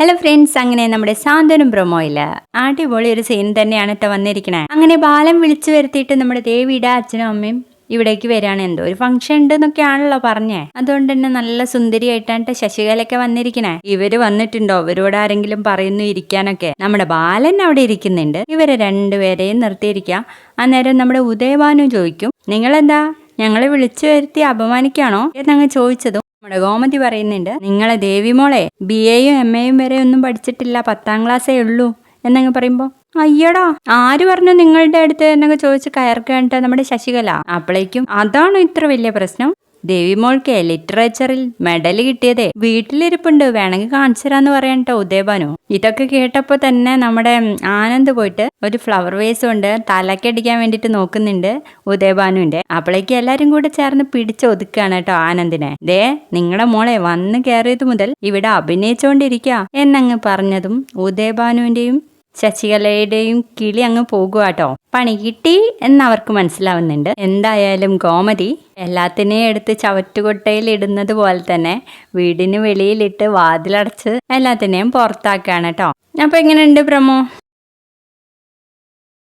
Hello friends, അങ്ങനെ നമ്മുടെ സാന്ത്വനം പ്രൊമോയില് അടിപൊളി ഒരു സീൻ തന്നെയാണ് കേട്ടോ വന്നിരിക്കണേ. അങ്ങനെ ബാലൻ വിളിച്ചു വരുത്തിയിട്ട് നമ്മുടെ ദേവിയുടെ അച്ഛനും അമ്മയും ഇവിടേക്ക് വരികയാണ്. എന്തോ ഒരു ഫംഗ്ഷൻ ഉണ്ട് എന്നൊക്കെയാണല്ലോ പറഞ്ഞേ. അതുകൊണ്ട് തന്നെ നല്ല സുന്ദരിയായിട്ടാണ് ശശികലയൊക്കെ വന്നിരിക്കണേ. ഇവര് വന്നിട്ടുണ്ടോ, ഇവരോട് ആരെങ്കിലും പറയുന്നു ഇരിക്കാനൊക്കെ? നമ്മുടെ ബാലൻ അവിടെ ഇരിക്കുന്നുണ്ട്. ഇവരെ രണ്ടുപേരെയും നിർത്തിയിരിക്കാം. അന്നേരം നമ്മുടെ ഉദയഭാനു ചോദിക്കും, നിങ്ങളെന്താ ഞങ്ങളെ വിളിച്ചു വരുത്തി അപമാനിക്കാണോ എന്നങ്ങ് ചോദിച്ചതും നമ്മുടെ ഗോമതി പറയുന്നുണ്ട്, നിങ്ങളെ ദേവിമോളെ BA യും MA യും വരെ ഒന്നും പഠിച്ചിട്ടില്ല, 10ാം ക്ലാസ്സേ ഉള്ളൂ എന്നങ്ങ് പറയുമ്പോ, അയ്യടാ ആര് പറഞ്ഞു നിങ്ങളുടെ അടുത്ത് എന്നൊക്കെ ചോദിച്ച് കയർക്കേണ്ട നമ്മുടെ ശശികല. അപ്പോഴേക്കും അതാണോ ഇത്ര വലിയ പ്രശ്നം? ദേവിമോൾക്ക് ലിറ്ററേച്ചറിൽ മെഡൽ കിട്ടിയതേ വീട്ടിലിരിപ്പുണ്ട്, വേണമെങ്കിൽ കാണിച്ചു തരാന്ന് പറയട്ടോ ഉദയഭാനു. ഇതൊക്കെ കേട്ടപ്പോ തന്നെ നമ്മുടെ ആനന്ദ് പോയിട്ട് ഒരു ഫ്ലവർ വേസ് കൊണ്ട് തലക്കടിക്കാൻ വേണ്ടിട്ട് നോക്കുന്നുണ്ട് ഉദയഭാനുവിന്റെ. അപ്പോഴേക്കും എല്ലാരും കൂടെ ചേർന്ന് പിടിച്ചൊതുക്കാണ് കേട്ടോ ആനന്ദിനെ. ദേ നിങ്ങളുടെ മോളെ വന്ന് കയറിയത് മുതൽ ഇവിടെ അഭിനയിച്ചോണ്ടിരിക്കുക എന്നങ്ങ് പറഞ്ഞതും ഉദയഭാനുവിന്റെയും ശശികലയുടെയും കിളി അങ്ങ് പോകുവാട്ടോ. പണി കിട്ടി എന്നവർക്ക് മനസ്സിലാവുന്നുണ്ട്. എന്തായാലും ഗോമതി എല്ലാത്തിനെയും എടുത്ത് ചവറ്റുകൊട്ടയിൽ ഇടുന്നത് പോലെ തന്നെ വീടിന് വെളിയിലിട്ട് വാതിലടച്ച് എല്ലാത്തിനെയും പുറത്താക്കാണ് കേട്ടോ. അപ്പൊ എങ്ങനെയുണ്ട് പ്രമോ?